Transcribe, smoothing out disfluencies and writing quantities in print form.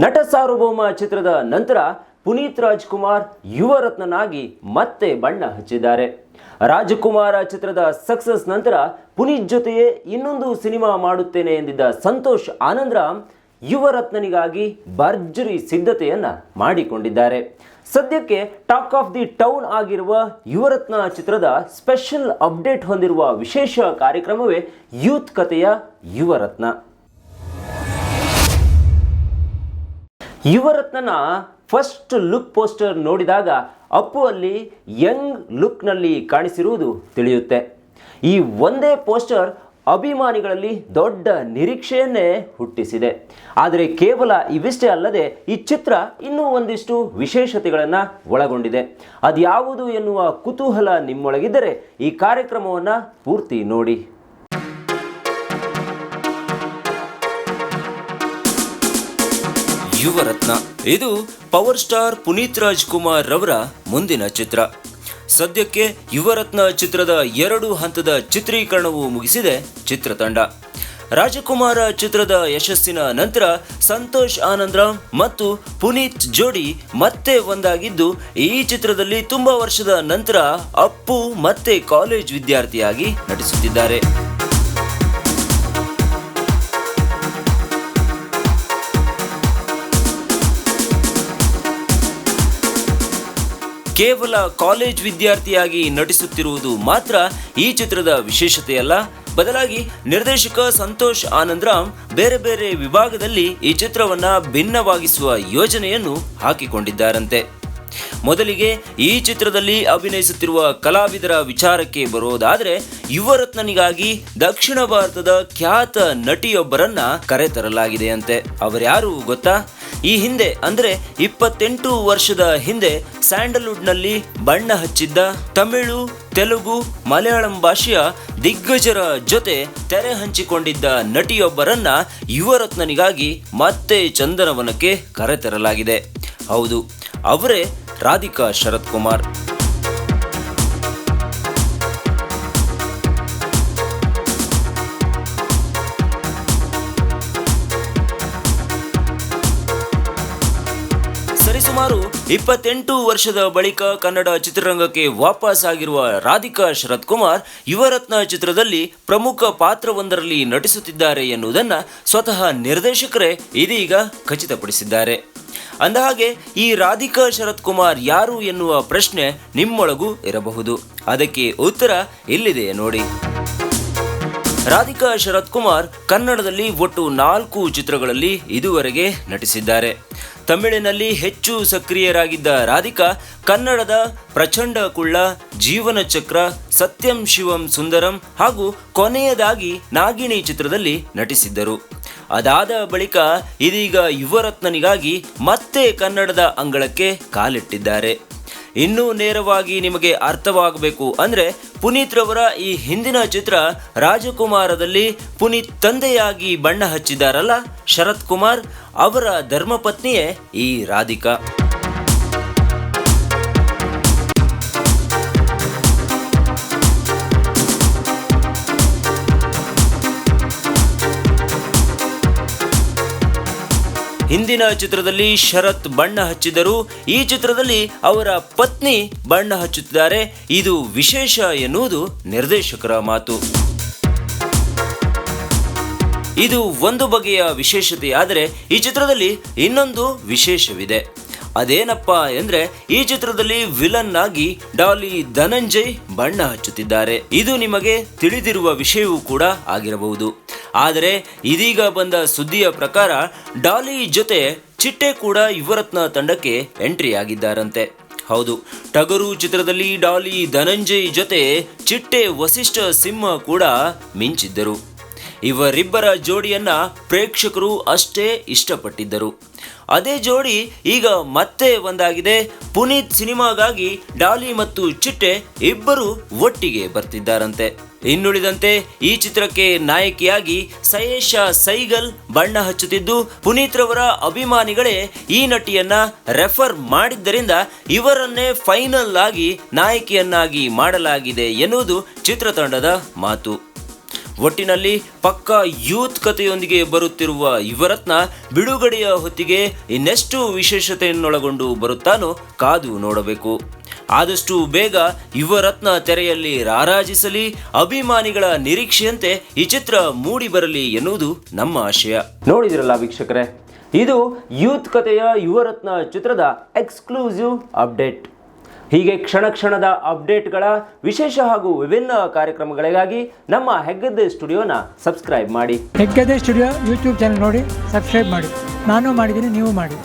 ನಟ ಸಾರ್ವಭೌಮ ಚಿತ್ರದ ನಂತರ ಪುನೀತ್ ರಾಜ್ಕುಮಾರ್ ಯುವರತ್ನನಾಗಿ ಮತ್ತೆ ಬಣ್ಣ ಹಚ್ಚಿದ್ದಾರೆ. ರಾಜಕುಮಾರ ಚಿತ್ರದ ಸಕ್ಸಸ್ ನಂತರ ಪುನೀತ್ ಜೊತೆಯೇ ಇನ್ನೊಂದು ಸಿನಿಮಾ ಮಾಡುತ್ತೇನೆ ಎಂದಿದ್ದ ಸಂತೋಷ್ ಆನಂದರಾಮ್ ಯುವರತ್ನನಿಗಾಗಿ ಭರ್ಜರಿ ಸಿದ್ಧತೆಯನ್ನ ಮಾಡಿಕೊಂಡಿದ್ದಾರೆ. ಸದ್ಯಕ್ಕೆ ಟಾಕ್ ಆಫ್ ದಿ ಟೌನ್ ಆಗಿರುವ ಯುವರತ್ನ ಚಿತ್ರದ ಸ್ಪೆಷಲ್ ಅಪ್ಡೇಟ್ ಹೊಂದಿರುವ ವಿಶೇಷ ಕಾರ್ಯಕ್ರಮವೇ ಯೂತ್ ಕಥೆಯ ಯುವರತ್ನ. ಯುವರತ್ನನ ಫಸ್ಟ್ ಲುಕ್ ಪೋಸ್ಟರ್ ನೋಡಿದಾಗ ಅಪ್ಪು ಅಲ್ಲಿ ಯಂಗ್ ಲುಕ್ನಲ್ಲಿ ಕಾಣಿಸಿರುವುದು ತಿಳಿಯುತ್ತೆ. ಈ ಒಂದೇ ಪೋಸ್ಟರ್ ಅಭಿಮಾನಿಗಳಲ್ಲಿ ದೊಡ್ಡ ನಿರೀಕ್ಷೆಯನ್ನೇ ಹುಟ್ಟಿಸಿದೆ. ಆದರೆ ಕೇವಲ ಇವಿಷ್ಟೇ ಅಲ್ಲದೆ ಈ ಚಿತ್ರ ಇನ್ನೂ ಒಂದಿಷ್ಟು ವಿಶೇಷತೆಗಳನ್ನು ಒಳಗೊಂಡಿದೆ. ಅದ್ಯಾವುದು ಎನ್ನುವ ಕುತೂಹಲ ನಿಮ್ಮೊಳಗಿದ್ದರೆ ಈ ಕಾರ್ಯಕ್ರಮವನ್ನು ಪೂರ್ತಿ ನೋಡಿ. ಯುವರತ್ನ ಇದು ಪವರ್ ಸ್ಟಾರ್ ಪುನೀತ್ ರಾಜ್ಕುಮಾರ್ ರವರ ಮುಂದಿನ ಚಿತ್ರ. ಸದ್ಯಕ್ಕೆ ಯುವರತ್ನ ಚಿತ್ರದ 2 ಹಂತದ ಚಿತ್ರೀಕರಣವು ಮುಗಿಸಿದೆ ಚಿತ್ರತಂಡ. ರಾಜಕುಮಾರ ಚಿತ್ರದ ಯಶಸ್ಸಿನ ನಂತರ ಸಂತೋಷ್ ಆನಂದರಾಮ್ ಮತ್ತು ಪುನೀತ್ ಜೋಡಿ ಮತ್ತೆ ಒಂದಾಗಿದ್ದು, ಈ ಚಿತ್ರದಲ್ಲಿ ತುಂಬಾ ವರ್ಷದ ನಂತರ ಅಪ್ಪು ಮತ್ತೆ ಕಾಲೇಜ್ ವಿದ್ಯಾರ್ಥಿಯಾಗಿ ನಟಿಸುತ್ತಿದ್ದಾರೆ. ಕೇವಲ ಕಾಲೇಜ್ ವಿದ್ಯಾರ್ಥಿಯಾಗಿ ನಟಿಸುತ್ತಿರುವುದು ಮಾತ್ರ ಈ ಚಿತ್ರದ ವಿಶೇಷತೆಯಲ್ಲ, ಬದಲಾಗಿ ನಿರ್ದೇಶಕ ಸಂತೋಷ್ ಆನಂದರಾಮ್ ಬೇರೆ ಬೇರೆ ವಿಭಾಗದಲ್ಲಿ ಈ ಚಿತ್ರವನ್ನ ಭಿನ್ನವಾಗಿಸುವ ಯೋಜನೆಯನ್ನು ಹಾಕಿಕೊಂಡಿದ್ದಾರಂತೆ. ಮೊದಲಿಗೆ ಈ ಚಿತ್ರದಲ್ಲಿ ಅಭಿನಯಿಸುತ್ತಿರುವ ಕಲಾವಿದರ ವಿಚಾರಕ್ಕೆ ಬರೋದಾದ್ರೆ, ಯುವರತ್ನನಿಗಾಗಿ ದಕ್ಷಿಣ ಭಾರತದ ಖ್ಯಾತ ನಟಿಯೊಬ್ಬರನ್ನ ಕರೆತರಲಾಗಿದೆಯಂತೆ. ಅವರ್ಯಾರು ಗೊತ್ತಾ? ಈ ಹಿಂದೆ ಅಂದ್ರೆ 28 ವರ್ಷದ ಹಿಂದೆ ಸ್ಯಾಂಡಲ್ವುಡ್ನಲ್ಲಿ ಬಣ್ಣ ಹಚ್ಚಿದ್ದ ತಮಿಳು, ತೆಲುಗು, ಮಲಯಾಳಂ ಭಾಷೆಯ ದಿಗ್ಗಜರ ಜೊತೆ ತೆರೆ ಹಂಚಿಕೊಂಡಿದ್ದ ನಟಿಯೊಬ್ಬರನ್ನ ಯುವರತ್ನನಿಗಾಗಿ ಮತ್ತೆ ಚಂದನವನಕ್ಕೆ ಕರೆತರಲಾಗಿದೆ. ಹೌದು, ಅವರೇ ರಾಧಿಕಾ ಶರತ್ ಕುಮಾರ್. ಸರಿಸುಮಾರು 28 ವರ್ಷದ ಬಳಿಕ ಕನ್ನಡ ಚಿತ್ರರಂಗಕ್ಕೆ ವಾಪಸ್ ಆಗಿರುವ ರಾಧಿಕಾ ಶರತ್ ಕುಮಾರ್ ಯುವರತ್ನ ಚಿತ್ರದಲ್ಲಿ ಪ್ರಮುಖ ಪಾತ್ರವೊಂದರಲ್ಲಿ ನಟಿಸುತ್ತಿದ್ದಾರೆ ಎನ್ನುವುದನ್ನು ಸ್ವತಃ ನಿರ್ದೇಶಕರೇ ಇದೀಗ ಖಚಿತಪಡಿಸಿದ್ದಾರೆ. ಅಂದಹಾಗೆ ಈ ರಾಧಿಕಾ ಶರತ್ ಕುಮಾರ್ ಯಾರು ಎನ್ನುವ ಪ್ರಶ್ನೆ ನಿಮ್ಮೊಳಗೂ ಇರಬಹುದು. ಅದಕ್ಕೆ ಉತ್ತರ ಇಲ್ಲಿದೆ ನೋಡಿ. ರಾಧಿಕಾ ಶರತ್ ಕುಮಾರ್ ಕನ್ನಡದಲ್ಲಿ ಒಟ್ಟು 4 ಚಿತ್ರಗಳಲ್ಲಿ ಇದುವರೆಗೆ ನಟಿಸಿದ್ದಾರೆ. ತಮಿಳಿನಲ್ಲಿ ಹೆಚ್ಚು ಸಕ್ರಿಯರಾಗಿದ್ದ ರಾಧಿಕಾ ಕನ್ನಡದ ಪ್ರಚಂಡ ಕುಳ್ಳ, ಜೀವನ ಚಕ್ರ, ಸತ್ಯಂ ಶಿವಂ ಸುಂದರಂ ಹಾಗೂ ಕೊನೆಯದಾಗಿ ನಾಗಿಣಿ ಚಿತ್ರದಲ್ಲಿ ನಟಿಸಿದ್ದರು. ಅದಾದ ಬಳಿಕ ಇದೀಗ ಯುವರತ್ನನಿಗಾಗಿ ಮತ್ತೆ ಕನ್ನಡದ ಅಂಗಳಕ್ಕೆ ಕಾಲಿಟ್ಟಿದ್ದಾರೆ. ಇನ್ನೂ ನೇರವಾಗಿ ನಿಮಗೆ ಅರ್ಥವಾಗಬೇಕು ಅಂದ್ರೆ, ಪುನೀತ್ ರವರ ಈ ಹಿಂದಿನ ಚಿತ್ರ ರಾಜಕುಮಾರದಲ್ಲಿ ಪುನೀತ್ ತಂದೆಯಾಗಿ ಬಣ್ಣ ಹಚ್ಚಿದ್ದಾರಲ್ಲ ಶರತ್ ಕುಮಾರ್, ಅವರ ಧರ್ಮಪತ್ನಿಯೇ ಈ ರಾಧಿಕಾ. ಹಿಂದಿನ ಚಿತ್ರದಲ್ಲಿ ಶರತ್ ಬಣ್ಣ ಹಚ್ಚಿದರು, ಈ ಚಿತ್ರದಲ್ಲಿ ಅವರ ಪತ್ನಿ ಬಣ್ಣ ಹಚ್ಚುತ್ತಿದ್ದಾರೆ. ಇದು ವಿಶೇಷ ಎನ್ನುವುದು ನಿರ್ದೇಶಕರ ಮಾತು. ಇದು ಒಂದು ಬಗೆಯ ವಿಶೇಷತೆಯಾದರೆ ಈ ಚಿತ್ರದಲ್ಲಿ ಇನ್ನೊಂದು ವಿಶೇಷವಿದೆ. ಅದೇನಪ್ಪ ಎಂದ್ರೆ, ಈ ಚಿತ್ರದಲ್ಲಿ ವಿಲನ್ ಆಗಿ ಡಾಲಿ ಧನಂಜಯ್ ಬಣ್ಣ ಹಚ್ಚುತ್ತಿದ್ದಾರೆ. ಇದು ನಿಮಗೆ ತಿಳಿದಿರುವ ವಿಷಯವೂ ಕೂಡ ಆಗಿರಬಹುದು. ಆದರೆ ಇದೀಗ ಬಂದ ಸುದ್ದಿಯ ಪ್ರಕಾರ ಡಾಲಿ ಜೊತೆ ಚಿಟ್ಟೆ ಕೂಡ ಯುವರತ್ನ ತಂಡಕ್ಕೆ ಎಂಟ್ರಿ ಆಗಿದ್ದಾರಂತೆ. ಹೌದು, ಟಗರು ಚಿತ್ರದಲ್ಲಿ ಡಾಲಿ ಧನಂಜಯ್ ಜೊತೆ ಚಿಟ್ಟೆ ವಸಿಷ್ಠ ಸಿಂಹ ಕೂಡ ಮಿಂಚಿದ್ದರು. ಇವರಿಬ್ಬರ ಜೋಡಿಯನ್ನ ಪ್ರೇಕ್ಷಕರು ಅಷ್ಟೇ ಇಷ್ಟಪಟ್ಟಿದ್ದರು. ಅದೇ ಜೋಡಿ ಈಗ ಮತ್ತೆ ಒಂದಾಗಿದೆ. ಪುನೀತ್ ಸಿನಿಮಾಗಾಗಿ ಡಾಲಿ ಮತ್ತು ಚಿಟ್ಟೆ ಇಬ್ಬರು ಒಟ್ಟಿಗೆ ಬರ್ತಿದ್ದಾರಂತೆ. ಇನ್ನುಳಿದಂತೆ ಈ ಚಿತ್ರಕ್ಕೆ ನಾಯಕಿಯಾಗಿ ಸಯೇಶಾ ಸೈಗಲ್ ಬಣ್ಣ ಹಚ್ಚುತ್ತಿದ್ದು, ಪುನೀತ್ ರವರ ಅಭಿಮಾನಿಗಳೇ ಈ ನಟಿಯನ್ನ ರೆಫರ್ ಮಾಡಿದ್ದರಿಂದ ಇವರನ್ನೇ ಫೈನಲ್ ಆಗಿ ನಾಯಕಿಯನ್ನಾಗಿ ಮಾಡಲಾಗಿದೆ ಎನ್ನುವುದು ಚಿತ್ರತಂಡದ ಮಾತು. ಒಟ್ಟಿನಲ್ಲಿ ಪಕ್ಕಾ ಯೂತ್ ಕಥೆಯೊಂದಿಗೆ ಬರುತ್ತಿರುವ ಯುವರತ್ನ ಬಿಡುಗಡೆಯ ಹೊತ್ತಿಗೆ ಇನ್ನೆಷ್ಟು ವಿಶೇಷತೆಯನ್ನೊಳಗೊಂಡು ಬರುತ್ತಾನೋ ಕಾದು ನೋಡಬೇಕು. ಆದಷ್ಟು ಬೇಗ ಯುವರತ್ನ ತೆರೆಯಲ್ಲಿ ರಾರಾಜಿಸಲಿ, ಅಭಿಮಾನಿಗಳ ನಿರೀಕ್ಷೆಯಂತೆ ಈ ಚಿತ್ರ ಮೂಡಿ ಬರಲಿ ಎನ್ನುವುದು ನಮ್ಮ ಆಶಯ. ನೋಡಿದಿರಲ್ಲ ವೀಕ್ಷಕರೇ, ಇದು ಯೂತ್ ಕಥೆಯ ಯುವರತ್ನ ಚಿತ್ರದ ಎಕ್ಸ್ಕ್ಲೂಸಿವ್ ಅಪ್ಡೇಟ್. ಹೀಗೆ ಕ್ಷಣ ಕ್ಷಣದ ಅಪ್ಡೇಟ್ಗಳ ವಿಶೇಷ ಹಾಗೂ ವಿಭಿನ್ನ ಕಾರ್ಯಕ್ರಮಗಳಿಗಾಗಿ ನಮ್ಮ ಹೆಗ್ಗದ್ದೆ ಸ್ಟುಡಿಯೋನ ಸಬ್ಸ್ಕ್ರೈಬ್ ಮಾಡಿ. ಹೆಗ್ಗದ್ದೆ ಸ್ಟುಡಿಯೋ ಯೂಟ್ಯೂಬ್ ಚಾನಲ್ ನೋಡಿ ಸಬ್ಸ್ಕ್ರೈಬ್ ಮಾಡಿ. ನಾನು ಮಾಡಿದ್ದೀನಿ, ನೀವು ಮಾಡಿ.